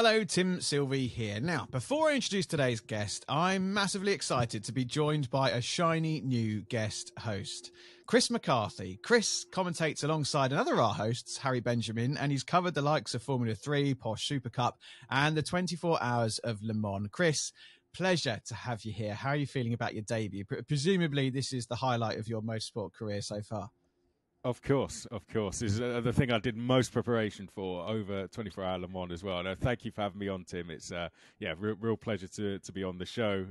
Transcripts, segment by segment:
Hello, Tim Sylvie here. Now, before I introduce today's guest, I'm massively excited to be joined by a shiny new guest host, Chris McCarthy. Chris commentates alongside another of our hosts, Harry Benjamin, and he's covered the likes of Formula 3, Porsche Super Cup, and the 24 Hours of Le Mans. Chris, pleasure to have you here. How are you feeling about your debut? Presumably, this is the highlight of your motorsport career so far. Of course. This is the thing I did most preparation for over 24-hour Le Mans as well. And thank you for having me on, Tim. It's real pleasure to be on the show.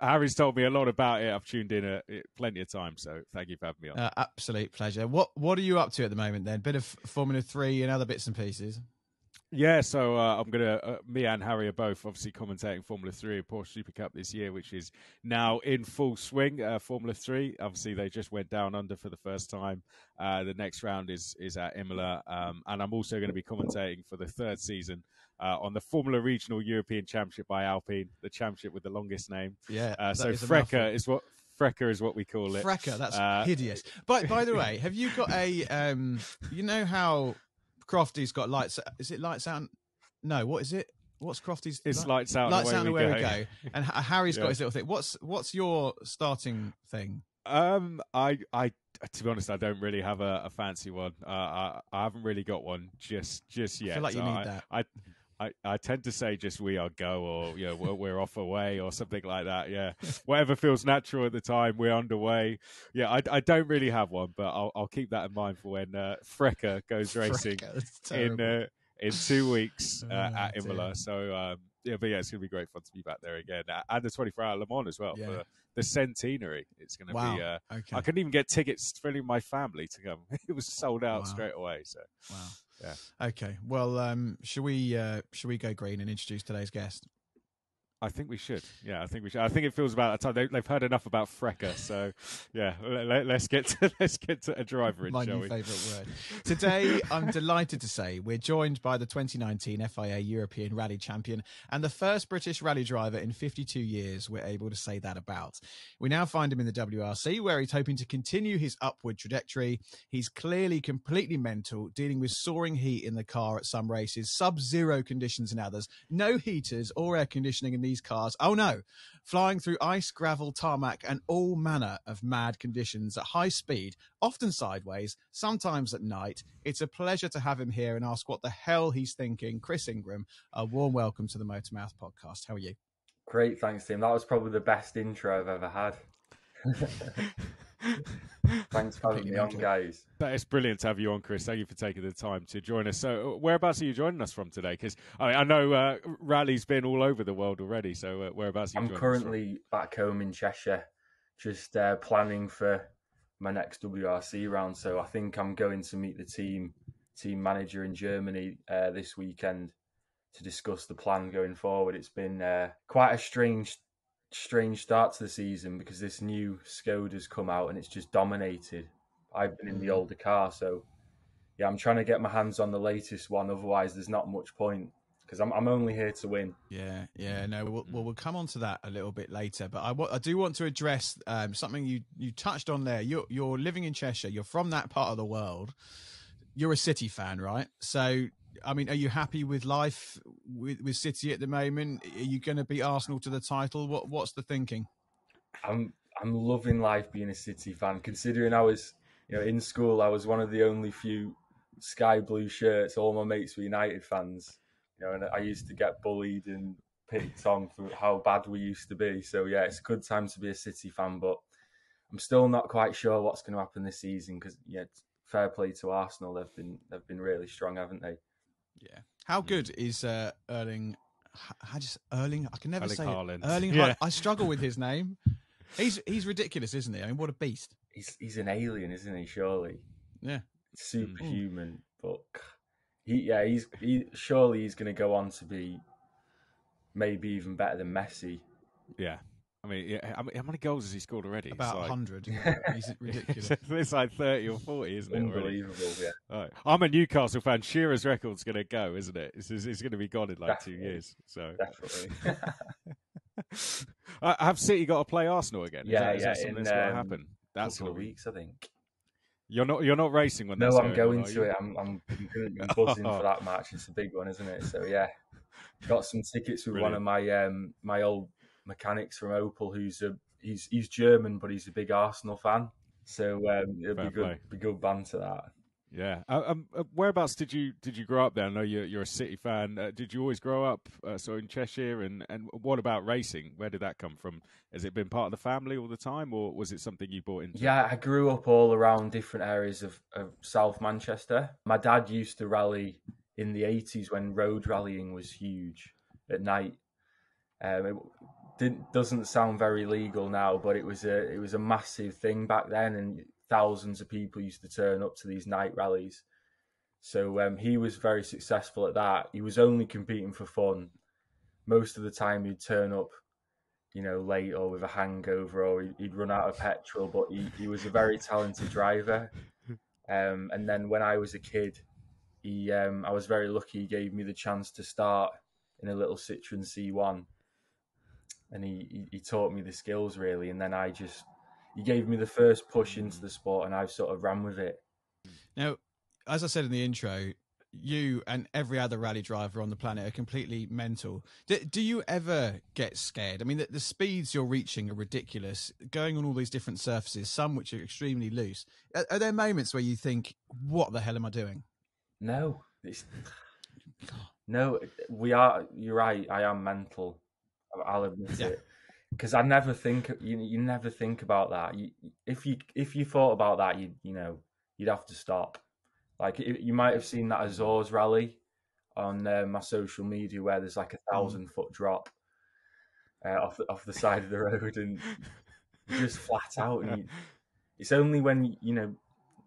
Harry's told me a lot about it. I've tuned in at plenty of times, so thank you for having me on. Absolute pleasure. What are you up to at the moment then? Bit of Formula 3 and other bits and pieces? Yeah, so I'm gonna. Me and Harry are both obviously commentating Formula 3 and Porsche Super Cup this year, which is now in full swing. Formula 3, obviously, they just went down under for the first time. The next round is at Imola, and I'm also going to be commentating for the third season on the Formula Regional European Championship by Alpine, the championship with the longest name. Yeah, so FRECA is what we call it. FRECA, that's hideous. By the way, have you got a? You know how Crofty's got lights. Is it lights out? No, what is it? What's Crofty's? It's lights out. Lights out and away we go. And Harry's got Yeah. his little thing. What's your starting thing? I to be honest, I don't really have a fancy one. I haven't really got one just yet. I feel like you need that. I tend to say just we are go, or we're off away or something like that. Yeah, whatever feels natural at the time. We're underway. Yeah, I don't really have one, but I'll keep that in mind for when FRECA goes racing in 2 weeks at Imola. So it's gonna be great fun to be back there again, and the 24-hour Le Mans as well for the centenary. It's gonna be. Okay. I couldn't even get tickets for my family to come. It was sold out straight away. So wow. Yeah. Okay. Well, should we go green and introduce today's guest? I think we should. Yeah, I think we should. I think it feels about that time. They've heard enough about FRECA, so yeah, let's get to a driver in, My shall new we? favourite word. Today, I'm delighted to say we're joined by the 2019 FIA European Rally Champion and the first British rally driver in 52 years we're able to say that about. We now find him in the WRC, where he's hoping to continue his upward trajectory. He's clearly completely mental, dealing with soaring heat in the car at some races, sub-zero conditions in others, no heaters or air conditioning in these cars. Oh no, flying through ice, gravel, tarmac and all manner of mad conditions at high speed, often sideways, sometimes at night. It's a pleasure to have him here and ask what the hell he's thinking. Chris Ingram, a warm welcome to the Motormouth podcast. How are you? Great, thanks, Tim. That was probably the best intro I've ever had. Thanks for having me on, guys. That is brilliant to have you on, Chris. Thank you for taking the time to join us. So whereabouts are you joining us from today? Because I know rally's been all over the world already, so whereabouts are you joining us from? I'm currently back home in Cheshire, just planning for my next WRC round. So I think I'm going to meet the team manager in Germany this weekend to discuss the plan going forward. It's been quite a strange start to the season because this new Skoda's come out and it's just dominated. I've been in the older car, so yeah, I'm trying to get my hands on the latest one. Otherwise, there's not much point because I'm only here to win. No, we'll come on to that a little bit later. But I do want to address something you touched on there. You're living in Cheshire. You're from that part of the world. You're a City fan, right? So, I mean, are you happy with life with City at the moment? Are you going to beat Arsenal to the title? What's the thinking? I'm loving life being a City fan. Considering I was, in school, I was one of the only few sky blue shirts. All my mates were United fans, and I used to get bullied and picked on for how bad we used to be. So yeah, it's a good time to be a City fan, but I'm still not quite sure what's going to happen this season because fair play to Arsenal. They've been really strong, haven't they? Yeah. How good is Erling? Erling? I can never say Haaland. Erling Haaland. I struggle with his name. He's ridiculous, isn't he? I mean, what a beast. He's an alien, isn't he? Surely. Yeah. Superhuman, but he's surely he's going to go on to be maybe even better than Messi. Yeah. I mean, how many goals has he scored already? About 100. He's ridiculous. It's like 30 or 40, isn't it? Unbelievable, yeah. Right. I'm a Newcastle fan. Shearer's record's going to go, isn't it? It's going to be gone in like 2 years. So definitely. Have City got to play Arsenal again? Is that something that's going to happen? That's couple of weeks, I think. You're not racing when that's going going to it. I'm buzzing for that match. It's a big one, isn't it? So yeah. got some tickets with one of my my old mechanics from Opel, he's German, but he's a big Arsenal fan. So it'll be good banter that. Yeah. Whereabouts did you grow up there? I know you're a City fan. Did you always grow up sort of in Cheshire? And what about racing? Where did that come from? Has it been part of the family all the time, or was it something you brought into? Yeah, I grew up all around different areas of South Manchester. My dad used to rally in the 80s when road rallying was huge at night. It doesn't sound very legal now, but it was a massive thing back then, and thousands of people used to turn up to these night rallies. So he was very successful at that. He was only competing for fun. Most of the time he'd turn up, late or with a hangover, or he'd run out of petrol, but he was a very talented driver. And then when I was a kid, I was very lucky. He gave me the chance to start in a little Citroen C1. And he taught me the skills, really. And then he gave me the first push into the sport, and I've sort of ran with it. Now, as I said in the intro, you and every other rally driver on the planet are completely mental. Do you ever get scared? I mean, the speeds you're reaching are ridiculous, going on all these different surfaces, some which are extremely loose. Are there moments where you think, what the hell am I doing? No. No, you're right, I am mental. I'll admit it. Because I never think you never think about that. If you thought about that, you'd have to stop. Like you might have seen that Azores rally on my social media where there's like 1,000-foot drop off the side of the road, and just flat out. And it's only when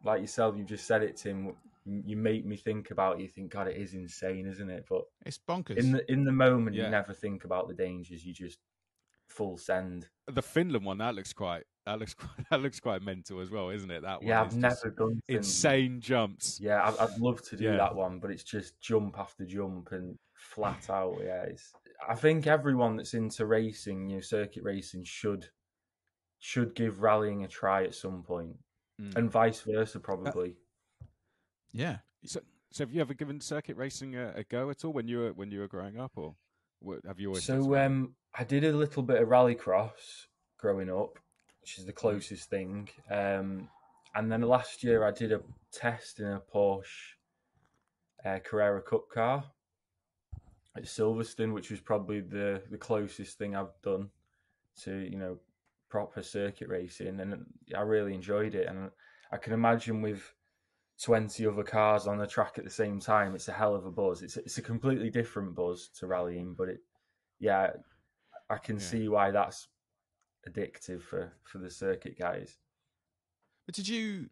like yourself, you just said it, Tim. You make me think about it. You think, God, it is insane, isn't it? But it's bonkers. In the moment, you never think about the dangers. You just full send. The Finland one that looks quite mental as well, isn't it? That one. Yeah, I've never done insane jumps. Yeah, I'd love to do that one, but it's just jump after jump and flat out. Yeah, I think everyone that's into racing, circuit racing, should give rallying a try at some point, and vice versa, probably. Yeah. So have you ever given circuit racing a go at all when you were growing up, or have you always? So I did a little bit of rallycross growing up, which is the closest thing. And then last year I did a test in a Porsche Carrera Cup car at Silverstone, which was probably the closest thing I've done to proper circuit racing, and I really enjoyed it. And I can imagine with 20 other cars on the track at the same time, it's a hell of a buzz. It's a completely different buzz to rallying, but I can see why that's addictive for the circuit guys. But did you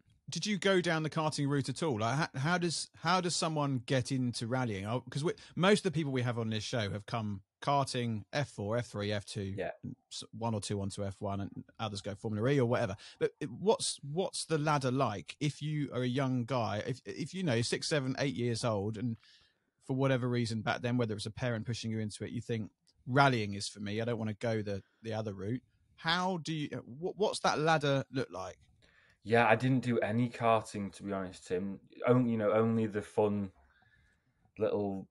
go down the karting route at all? Like, how does someone get into rallying? Because most of the people we have on this show have come karting, F4, F3, F2, one or two onto F1, and others go Formula E or whatever. But what's the ladder like if you are a young guy? If you're 6, 7, 8 years old, and for whatever reason back then, whether it's a parent pushing you into it, you think rallying is for me. I don't want to go the other route. How do you? What's that ladder look like? Yeah, I didn't do any karting, to be honest, Tim. Only the fun little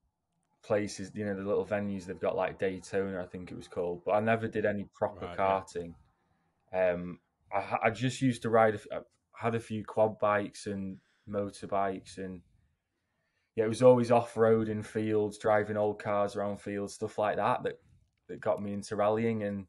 places, the little venues they've got, like Daytona, I think it was called. But I never did any proper karting. I just used to ride. I had a few quad bikes and motorbikes, and it was always off-road in fields, driving old cars around fields, stuff like that got me into rallying. And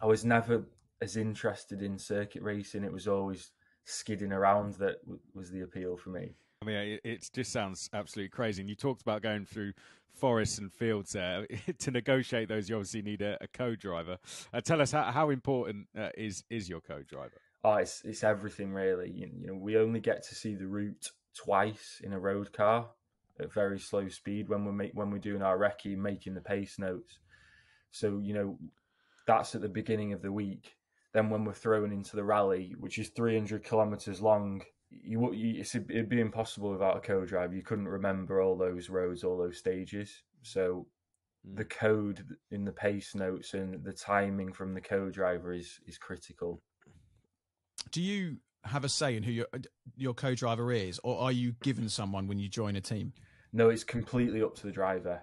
I was never as interested in circuit racing. It was always skidding around that was the appeal for me. I mean, it just sounds absolutely crazy. And you talked about going through forests and fields there. To negotiate those, you obviously need a co-driver. Tell us how important is your co-driver? Oh, it's everything, really. We only get to see the route twice in a road car at very slow speed when we're doing our recce, making the pace notes. So that's at the beginning of the week. Then when we're thrown into the rally, which is 300 kilometers long, it'd be impossible without a co-driver. You couldn't remember all those roads, all those stages. So the code in the pace notes and the timing from the co-driver is critical. Do you have a say in who your co-driver is, or are you given someone when you join a team? No, it's completely up to the driver.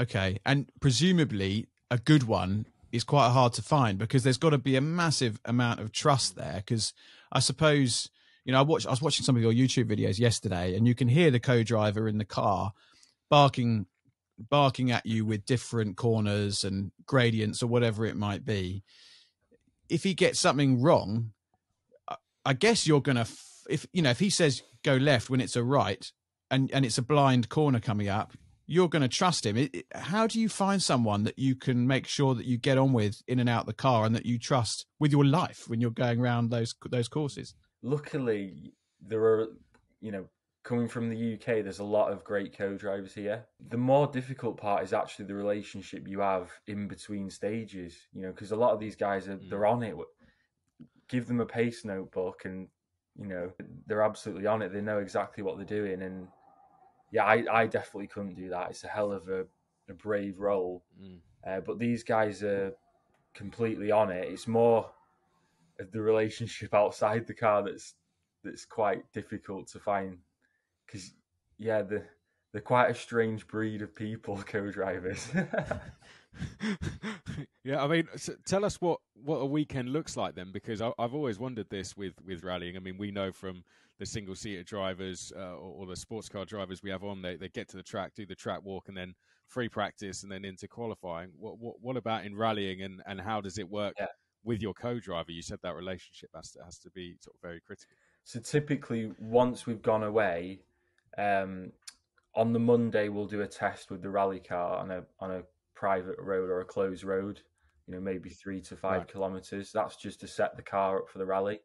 Okay. And presumably a good one is quite hard to find because there's got to be a massive amount of trust there. Because I suppose, I was watching some of your YouTube videos yesterday, and you can hear the co-driver in the car barking at you with different corners and gradients or whatever it might be. If he gets something wrong, I guess you're going to, if he says go left when it's a right and it's a blind corner coming up, you're going to trust him. How do you find someone that you can make sure that you get on with in and out the car and that you trust with your life when you're going around those courses? Luckily, there are, coming from the UK, there's a lot of great co-drivers here. The more difficult part is actually the relationship you have in between stages, because a lot of these guys, they're on it. Give them a pace notebook and, they're absolutely on it. They know exactly what they're doing. And yeah, I definitely couldn't do that. It's a hell of a brave role. But these guys are completely on it. It's more of the relationship outside the car that's quite difficult to find. Because, yeah, they're quite a strange breed of people, co-drivers. Yeah, I mean, so tell us what a weekend looks like then, because I've always wondered this with rallying. I mean, we know from the single-seater drivers or the sports car drivers we have on, they get to the track, do the track walk, and then free practice, and then into qualifying. What about in rallying, and how does it work with your co-driver? You said that relationship has to be sort of very critical. So typically, once we've gone away, on the Monday we'll do a test with the rally car on a private road or a closed road, maybe 3 to 5 kilometers. That's just to set the car up for the rally.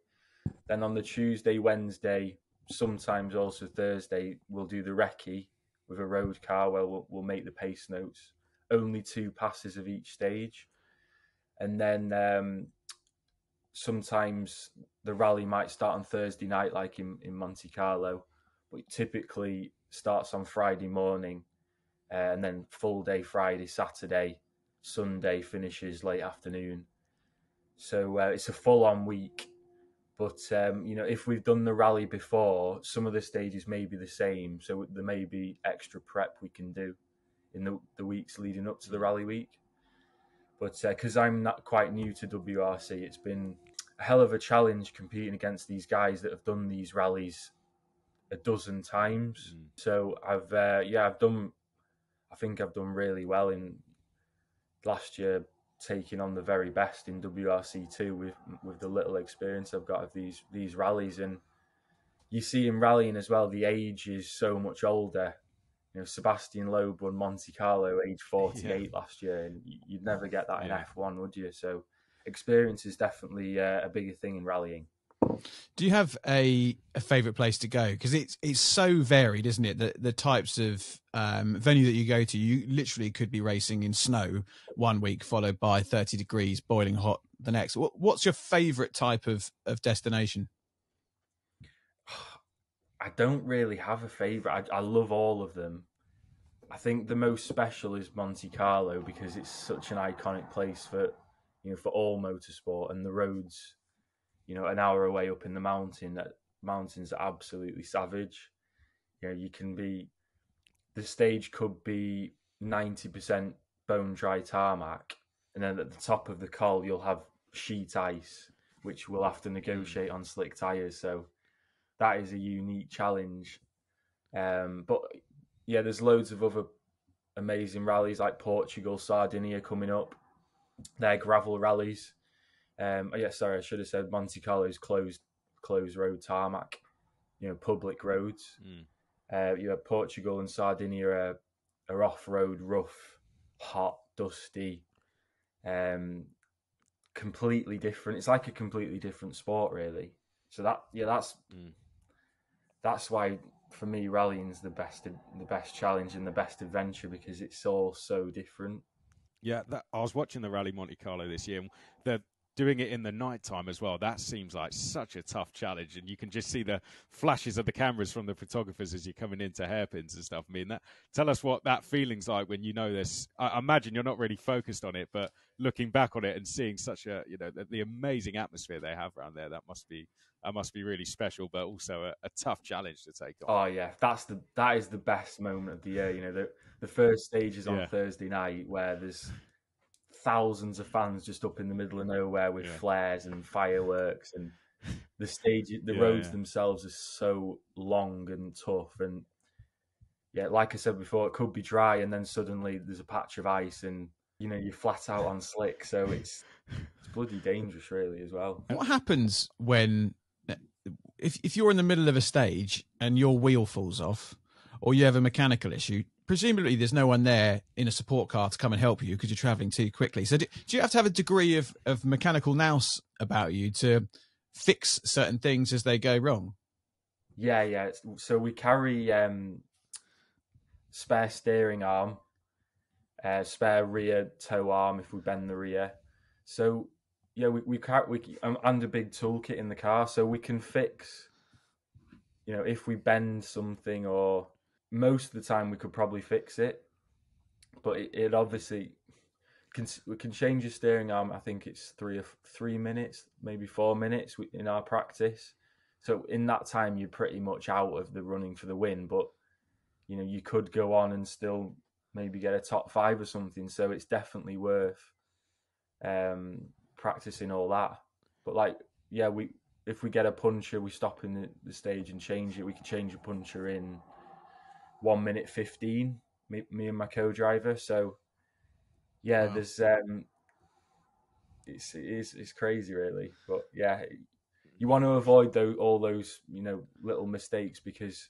Then on the Tuesday, Wednesday, sometimes also Thursday, we'll do the recce with a road car where we'll make the pace notes. Only 2 passes of each stage. And then sometimes the rally might start on Thursday night, like in Monte Carlo, but it typically starts on Friday morning, and then full day Friday, Saturday, Sunday finishes late afternoon. So it's a full-on week. But, if we've done the rally before, some of the stages may be the same. So there may be extra prep we can do in the weeks leading up to the rally week. But because I'm not quite new to WRC, it's been a hell of a challenge competing against these guys that have done these rallies a dozen times. So I've done really well in last year, taking on the very best in WRC2 with the little experience I've got of these rallies. And you see in rallying as well, the age is so much older. Sebastian Loeb won Monte Carlo age 48 last year, and you'd never get that in F1, would you? So experience is definitely a bigger thing in rallying. Do you have a favourite place to go? Because it's so varied, isn't it? The types of venue that you go to, you literally could be racing in snow one week, followed by 30 degrees, boiling hot the next. What's your favourite type of destination? I don't really have a favourite. I love all of them. I think the most special is Monte Carlo because it's such an iconic place for all motorsport, and the roads, an hour away up in the mountains are absolutely savage. The stage could be 90% bone dry tarmac, and then at the top of the col you'll have sheet ice, which we'll have to negotiate on slick tyres. So that is a unique challenge. But yeah, there's loads of other amazing rallies like Portugal, Sardinia coming up. They're gravel rallies. I should have said Monte Carlo's closed road tarmac, public roads. You have Portugal and Sardinia are off-road, rough, hot, dusty, completely different. It's like a completely different sport, really. So that's why for me rallying's the best challenge and the best adventure, because it's all so different. Yeah, I was watching the Rally Monte Carlo this year. doing it in the nighttime as well, that seems like such a tough challenge. And you can just see the flashes of the cameras from the photographers as you're coming into hairpins and stuff. I mean, tell us what that feeling's like when you know this. I imagine you're not really focused on it, but looking back on it and seeing such a, the amazing atmosphere they have around there, that must be really special, but also a tough challenge to take on. Oh yeah, that is the best moment of the year. The first stage is on Thursday night, where there's thousands of fans just up in the middle of nowhere with flares and fireworks, and the roads themselves are so long and tough. And like I said before, it could be dry, and then suddenly there's a patch of ice, and you're flat out on slick. So it's bloody dangerous, really, as well. What happens when, if you're in the middle of a stage and your wheel falls off, or you have a mechanical issue? Presumably there's no one there in a support car to come and help you because you're traveling too quickly. So do you have to have a degree of mechanical nous about you to fix certain things as they go wrong? Yeah. So we carry spare steering arm, spare rear tow arm if we bend the rear. So we and a big toolkit in the car, so we can fix, if we bend something, or most of the time we could probably fix it, but it obviously we can change your steering arm. I think it's 3 minutes, maybe 4 minutes in our practice. So in that time, you're pretty much out of the running for the win, but you could go on and still maybe get a top 5 or something. So it's definitely worth practicing all that. But if we get a puncture, we stop in the stage and change it. We can change a puncture in 1 minute 15, me and my co-driver. So wow. There's it's crazy, really. But you want to avoid all those little mistakes, because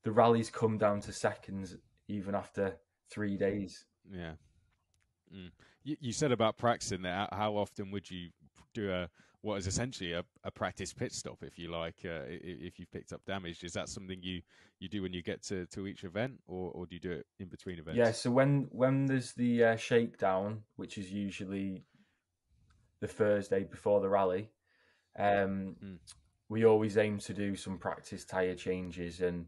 the rallies come down to seconds even after 3 days. Yeah. You said about practicing there. How often would you do what is essentially a practice pit stop, if you like, if you've picked up damage? Is that something you do when you get to each event, or do you do it in between events? Yeah, so when there's the shakedown, which is usually the Thursday before the rally, we always aim to do some practice tyre changes, and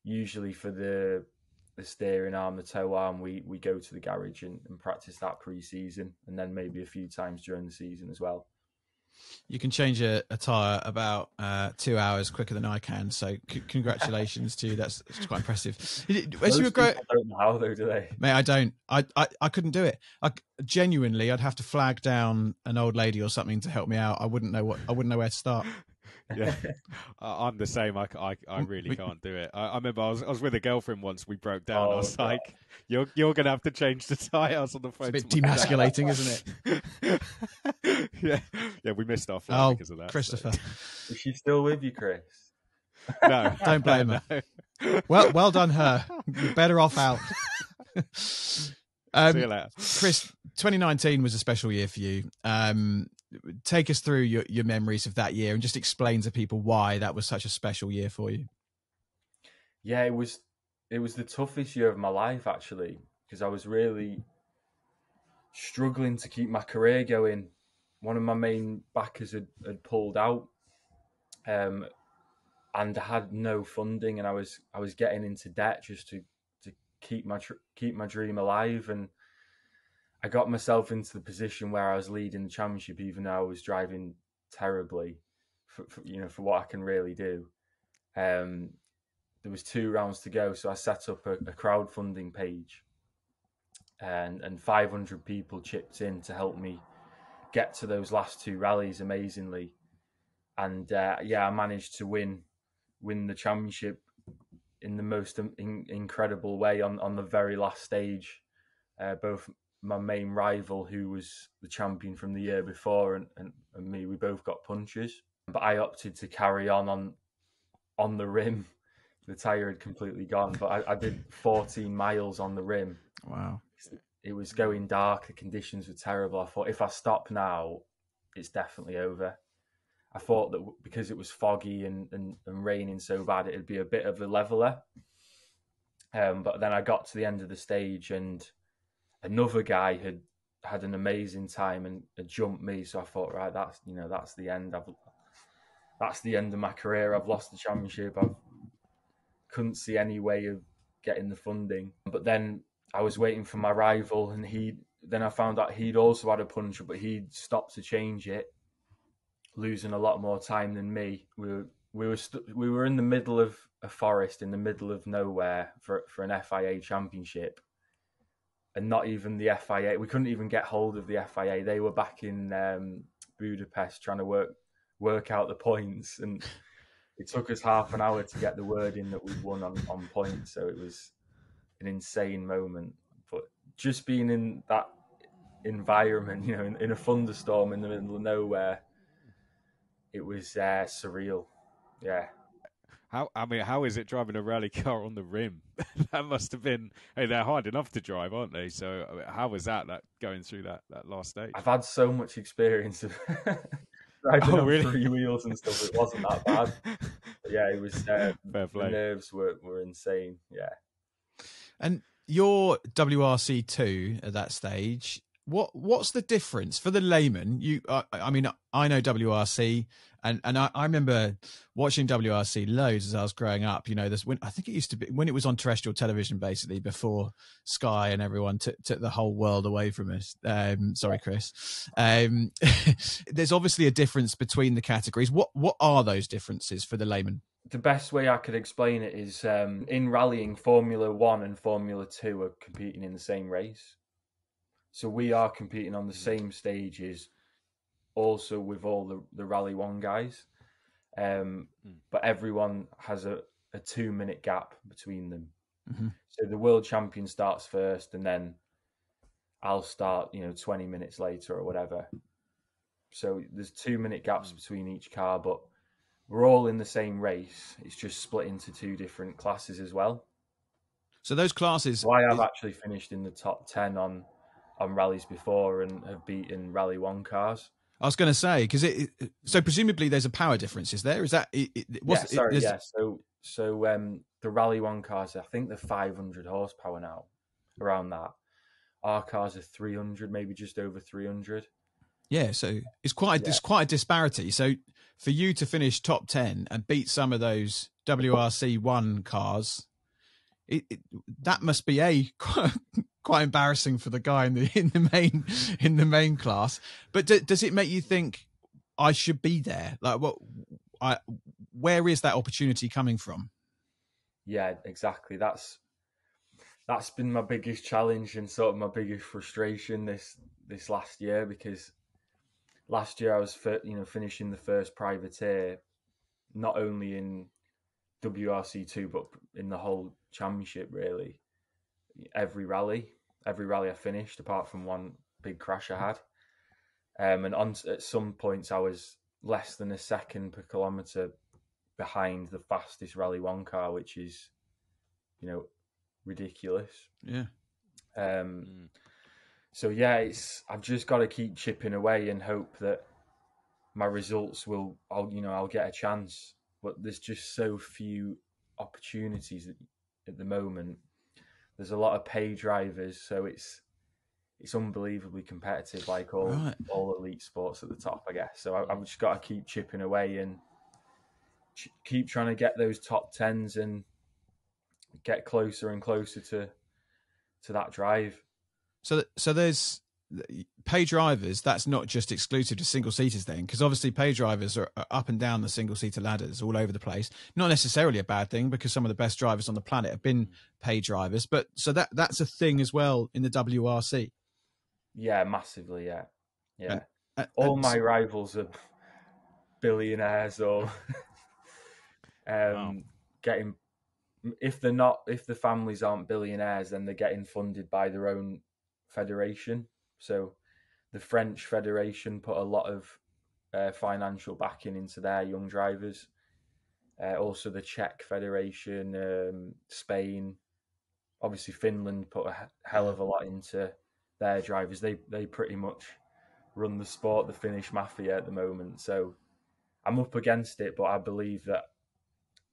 usually for the steering arm, the tow arm, we go to the garage and practice that pre-season, and then maybe a few times during the season as well. You can change a tyre about 2 hours quicker than I can, so congratulations to you. That's quite impressive. As you don't know how, though, do they? Mate, I don't. I couldn't do it. Genuinely, I'd have to flag down an old lady or something to help me out. I wouldn't know where to start. Yeah, I'm the same. I really can't do it. I remember I was with a girlfriend once. We broke down. I was like, "You're gonna have to change the tyres on the phone." It's a bit demasculating, isn't it? yeah. We missed our flight because of that. Christopher, so. Is she still with you, Chris? No, don't blame her. Well done, her. You're better off out. See you later, Chris. 2019 was a special year for you. Take us through your memories of that year and just explain to people why that was such a special year for you. Yeah, it was the toughest year of my life, actually, because I was really struggling to keep my career going. One of my main backers had pulled out, and I had no funding, and I was getting into debt just to keep my dream alive. And I got myself into the position where I was leading the championship, even though I was driving terribly for what I can really do. There was 2 rounds to go, so I set up a crowdfunding page, and 500 people chipped in to help me get to those last 2 rallies, amazingly. And I managed to win the championship in the most incredible way on the very last stage. Both my main rival, who was the champion from the year before, and me, we both got punches. But I opted to carry on the rim. The tyre had completely gone, but I did 14 miles on the rim. Wow. It was going dark. The conditions were terrible. I thought, if I stop now, it's definitely over. I thought that because it was foggy and raining so bad, it'd be a bit of a leveler. But then I got to the end of the stage, and another guy had had an amazing time and jumped me. So I thought, right, that's the end. That's the end of my career. I've lost the championship. I couldn't see any way of getting the funding. But then I was waiting for my rival, and then I found out he'd also had a puncture, but he'd stopped to change it, losing a lot more time than me. We were in the middle of a forest, in the middle of nowhere for an FIA championship, and not even the FIA. We couldn't even get hold of the FIA. They were back in Budapest trying to work out the points, and it took us half an hour to get the word in that we'd won on points. So it was an insane moment. But just being in that environment, in a thunderstorm in the middle of nowhere, it was surreal. Yeah. How is it driving a rally car on the rim? That must have been. Hey, they're hard enough to drive, aren't they? So how was that going through that last stage? I've had so much experience of driving on really? 3 wheels and stuff. It wasn't that bad. But yeah, it was. The nerves were insane. Yeah. And your WRC2 at that stage, what's the difference for the layman? I mean, I know WRC, and I remember watching WRC loads as I was growing up. I think it used to be when it was on terrestrial television, basically before Sky and everyone took the whole world away from us. Sorry, Chris. There's obviously a difference between the categories. What are those differences for the layman? The best way I could explain it is in rallying, Formula 1 and Formula 2 are competing in the same race. So we are competing on the same stages, also with all the Rally 1 guys. But everyone has a 2-minute gap between them. Mm-hmm. So the world champion starts first, and then I'll start, 20 minutes later or whatever. So there's 2-minute gaps between each car, but we're all in the same race. It's just split into 2 different classes as well. So those classes... So I have actually finished in the top 10 on rallies before and have beaten Rally 1 cars. I was going to say, because so presumably there's a power difference, is there? Is that... So the Rally 1 cars, I think they're 500 horsepower now, around that. Our cars are 300, maybe just over 300. Yeah, so it's quite a disparity. So for you to finish top 10 and beat some of those WRC1 cars, that must be quite embarrassing for the guy in the main class. But does it make you think I should be there? Like, where is that opportunity coming from? Yeah, exactly. That's been my biggest challenge and sort of my biggest frustration this last year, because last year I was finishing the first privateer, not only in WRC2 but in the whole championship really. Every rally I finished, apart from one big crash I had. At some points I was less than a second per kilometre behind the fastest Rally 1 car, which is, ridiculous. Yeah. So yeah, I've just got to keep chipping away and hope that my results I'll get a chance. But there's just so few opportunities at the moment. There's a lot of pay drivers, so it's unbelievably competitive, like all elite sports at the top, I guess. So I've just got to keep chipping away and keep trying to get those top 10s and get closer and closer to that drive. So there's pay drivers. That's not just exclusive to single seaters then, because obviously pay drivers are up and down the single seater ladders all over the place. Not necessarily a bad thing, because some of the best drivers on the planet have been pay drivers. But so that's a thing as well in the WRC. Yeah, massively. Yeah. All my rivals are billionaires or getting. If the families aren't billionaires, then they're getting funded by their own federation. So the French federation put a lot of financial backing into their young drivers. Also the Czech federation, Spain, obviously Finland put a hell of a lot into their drivers. They pretty much run the sport, the Finnish mafia at the moment. So I'm up against it, but I believe that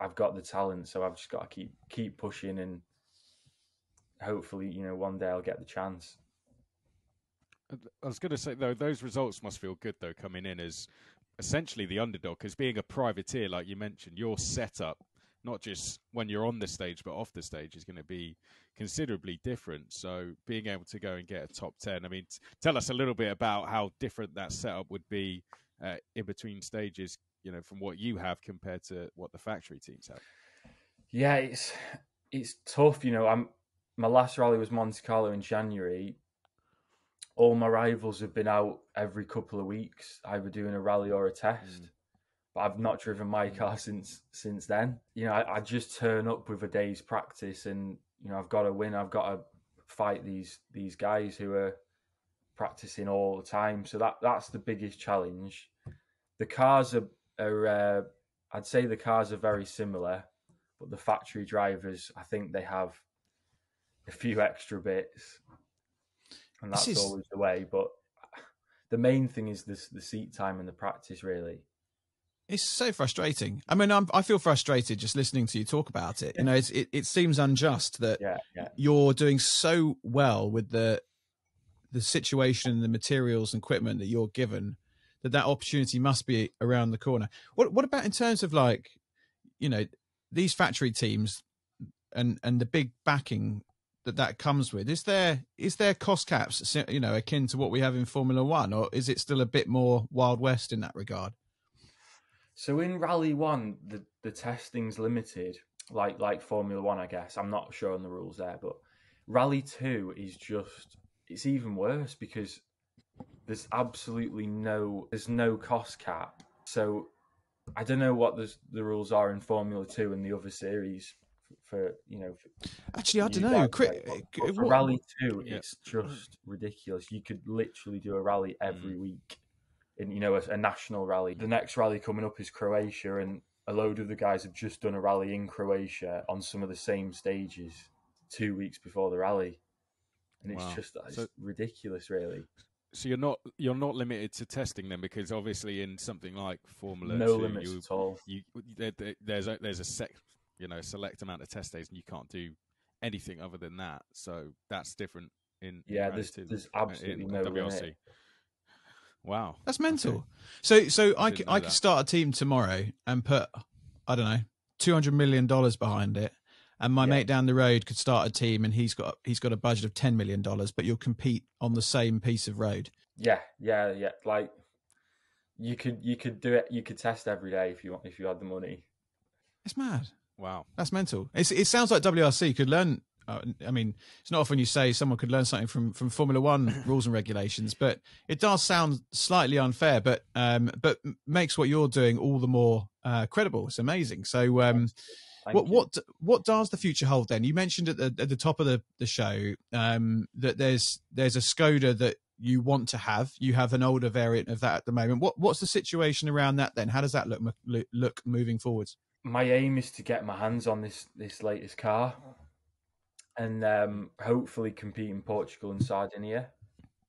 I've got the talent, so I've just got to keep pushing, and hopefully, one day I'll get the chance. I was going to say, though, those results must feel good, though, coming in as essentially the underdog, because being a privateer, like you mentioned, your setup, not just when you're on the stage, but off the stage, is going to be considerably different. So being able to go and get a top 10, I mean, tell us a little bit about how different that setup would be in between stages, from what you have compared to what the factory teams have. Yeah, it's tough. My last rally was Monte Carlo in January. All my rivals have been out every couple of weeks, either doing a rally or a test. But I've not driven my car since then. I just turn up with a day's practice, and I've got to win. I've got to fight these guys who are practicing all the time. So that's the biggest challenge. The cars are I'd say the cars are very similar, but the factory drivers, I think they have a few extra bits, and that's always the way. But the main thing is the seat time and the practice, really. It's so frustrating. I mean, I feel frustrated just listening to you talk about it. It seems unjust that you're doing so well with the situation, the materials and equipment that you're given, that opportunity must be around the corner. What about in terms of these factory teams and the big backing that comes with? Is there cost caps, akin to what we have in Formula One, or is it still a bit more Wild West in that regard? So in Rally 1, the testing's limited, like Formula 1, I guess. I'm not sure on the rules there, but Rally 2 is it's even worse because there's absolutely no cost cap. So I don't know what the rules are in Formula 2 and the other series for. Actually, I don't know. But for Rally 2, it's just ridiculous. You could literally do a rally every week. In a national rally. The next rally coming up is Croatia, and a load of the guys have just done a rally in Croatia on some of the same stages 2 weeks before the rally, and it's ridiculous, really. So you're not limited to testing then, because obviously in something like Formula 2, limits at all. There's a select amount of test days, and you can't do anything other than that. So that's different in there's absolutely no WRC. limit. Wow, that's mental. Okay. So I could start a team tomorrow and put, I don't know, $200 million behind it, and my mate down the road could start a team, and he's got a budget of $10 million, but you'll compete on the same piece of road. Yeah. Like you could do it. You could test every day if you had the money. It's mad. Wow, that's mental. It sounds like WRC could learn. I mean, it's not often you say someone could learn something from Formula One rules and regulations, but it does sound slightly unfair, but makes what you're doing all the more credible. It's amazing. So, what does the future hold then? You mentioned at the top of the show that there's a Skoda that you want to have. You have an older variant of that at the moment. What's the situation around that then? How does that look moving forwards? My aim is to get my hands on this latest car, and hopefully compete in Portugal and Sardinia.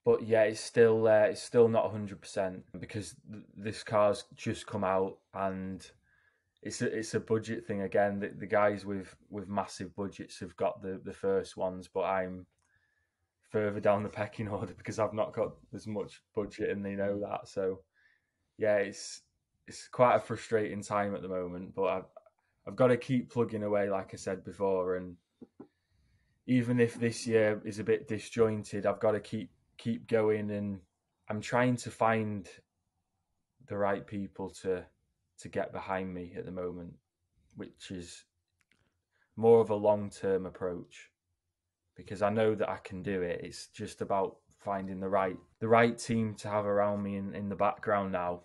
But it's still not 100% because this car's just come out, and it's a budget thing again. The guys with massive budgets have got the first ones, but I'm further down the pecking order because I've not got as much budget, and they know that. So it's quite a frustrating time at the moment, but I've got to keep plugging away, like I said before, and even if this year is a bit disjointed, I've got to keep going, and I'm trying to find the right people to get behind me at the moment, which is more of a long-term approach because I know that I can do it. It's just about finding the right team to have around me in the background now.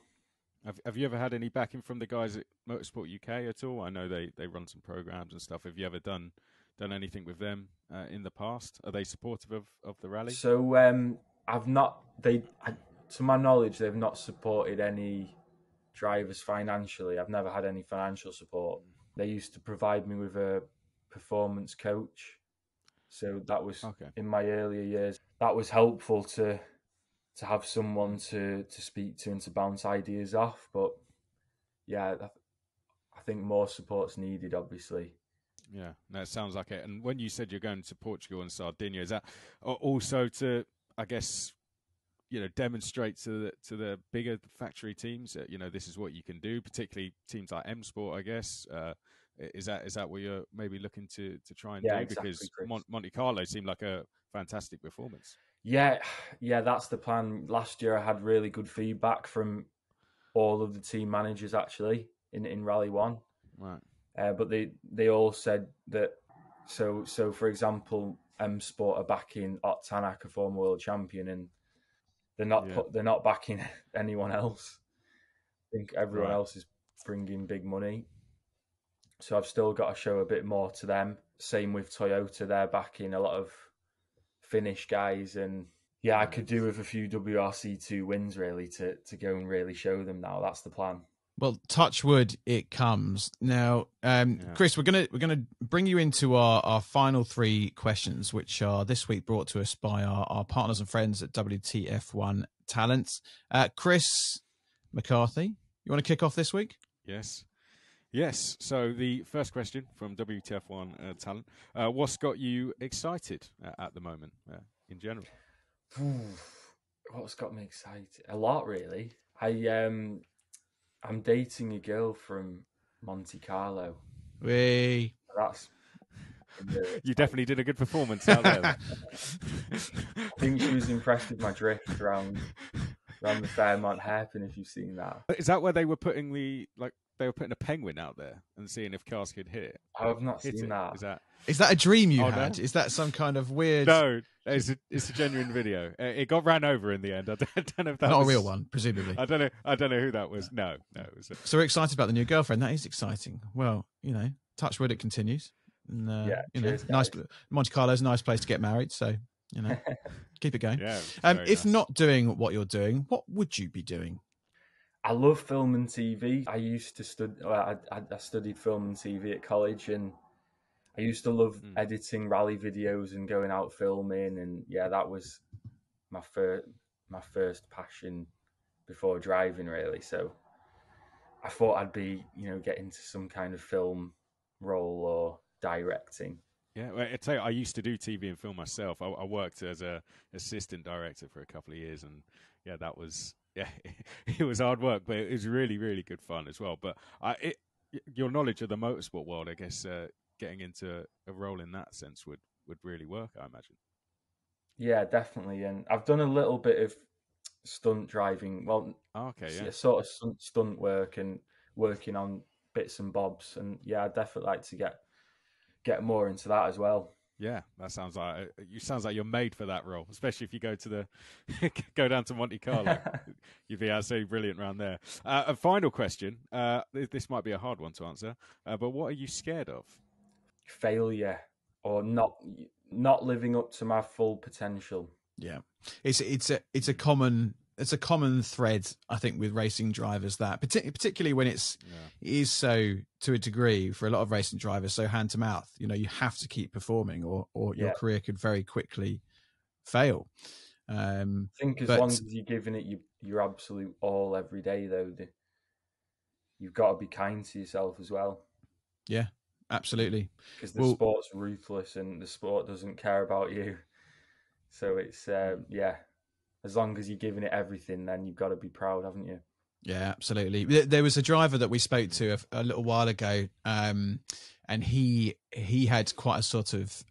Have you ever had any backing from the guys at Motorsport UK at all? I know they run some programs and stuff. Have you ever done anything with them in the past? Are they supportive of the rally? So I've not. To my knowledge, they've not supported any drivers financially. I've never had any financial support. They used to provide me with a performance coach, so that was in my earlier years. That was helpful to have someone to speak to and to bounce ideas off. But I think more support's needed, obviously. Yeah, no, it sounds like it. And when you said you're going to Portugal and Sardinia, is that also to, I guess, demonstrate to the bigger factory teams that this is what you can do, particularly teams like M Sport, I guess. Is that what you're maybe looking to try and do? Exactly, because Chris. Monte Carlo seemed like a fantastic performance. Yeah, that's the plan. Last year I had really good feedback from all of the team managers actually in Rally 1. Right. But they all said that. So for example, M Sport are backing Ott Tanak, a former world champion, and they're not backing anyone else. I think everyone else is bringing big money. So I've still got to show a bit more to them. Same with Toyota; they're backing a lot of Finnish guys, and I could do with a few WRC2 wins really to go and really show them now. That's the plan. Well, touch wood, it comes now. Chris, we're gonna bring you into our final 3 questions, which are this week brought to us by our partners and friends at WTF1 Talents. Chris McCarthy, you want to kick off this week? Yes. So the first question from WTF1 Talent: what's got you excited at the moment in general? What's got me excited? A lot, really. I'm dating a girl from Monte Carlo. That's you definitely did a good performance out there. I think she was impressed with my drift around the Fairmont hairpin. If you've seen that, is that where they were putting they were putting a penguin out there and seeing if cars could hit it? I have not seen that. Is that a dream you had? No? Is that some kind of weird? No, it's a genuine video. It got ran over in the end. I don't know if that not was a real one, presumably. I don't know who that was. No. It was So we're excited about the new girlfriend. That is exciting. Well, touch wood, it continues. And, cheers, nice. Monte Carlo's a nice place to get married. So keep it going. Yeah. If not doing what you're doing, what would you be doing? I love film and TV. I used to study. I studied film and TV at college, and I used to love editing rally videos and going out filming. And that was my first passion before driving, really. So I thought I'd be, get into some kind of film role or directing. Yeah, well, I tell you, I used to do TV and film myself. I worked as a assistant director for a couple of years, and that was. Yeah, it was hard work, but it was really, really good fun as well. But your knowledge of the motorsport world, I guess, getting into a role in that sense would really work, I imagine. Yeah, definitely. And I've done a little bit of stunt driving. Well, sort of stunt work and working on bits and bobs. And I'd definitely like to get more into that as well. Yeah, that sounds like you're made for that role, especially if you go down to Monte Carlo. You'd be absolutely brilliant around there. A final question. This might be a hard one to answer, but what are you scared of? Failure or not living up to my full potential. Yeah, it's a common thread, I think, with racing drivers, that particularly when it is so, to a degree, for a lot of racing drivers, so hand to mouth. You have to keep performing, or your career could very quickly fail. I think as long as you're giving it your absolute all every day, though, you've got to be kind to yourself as well. Yeah, absolutely. Because the sport's ruthless and the sport doesn't care about you. So it's as long as you're giving it everything, then you've got to be proud, haven't you? Yeah, absolutely. There was a driver that we spoke to a little while ago, and he had quite a sort of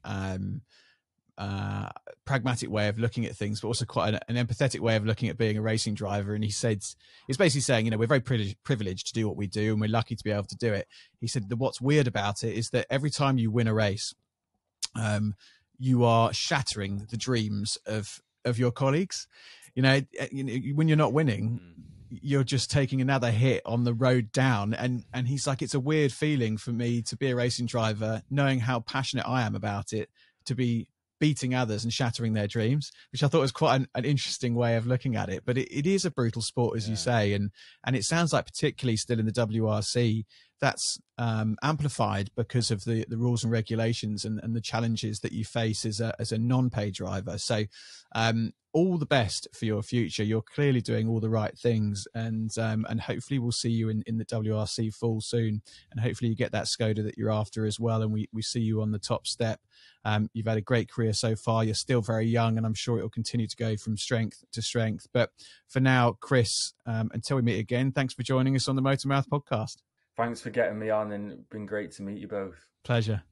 pragmatic way of looking at things, but also quite an empathetic way of looking at being a racing driver. And he said, he's basically saying, we're very privileged to do what we do, and we're lucky to be able to do it. He said that what's weird about it is that every time you win a race, you are shattering the dreams of your colleagues. When you're not winning, you're just taking another hit on the road down. And he's like, it's a weird feeling for me to be a racing driver, knowing how passionate I am about it, to be beating others and shattering their dreams, which I thought was quite an interesting way of looking at it. But it is a brutal sport, as you say. And it sounds like, particularly still in the WRC, that's amplified because of the rules and regulations and the challenges that you face as a non-pay driver. So all the best for your future. You're clearly doing all the right things, and hopefully we'll see you in the WRC full soon, and hopefully you get that Skoda that you're after as well, and we see you on the top step. You've had a great career so far. You're still very young, and I'm sure it will continue to go from strength to strength. But for now, Chris, until we meet again, thanks for joining us on the Motormouth podcast. Thanks for getting me on, and it's been great to meet you both. Pleasure.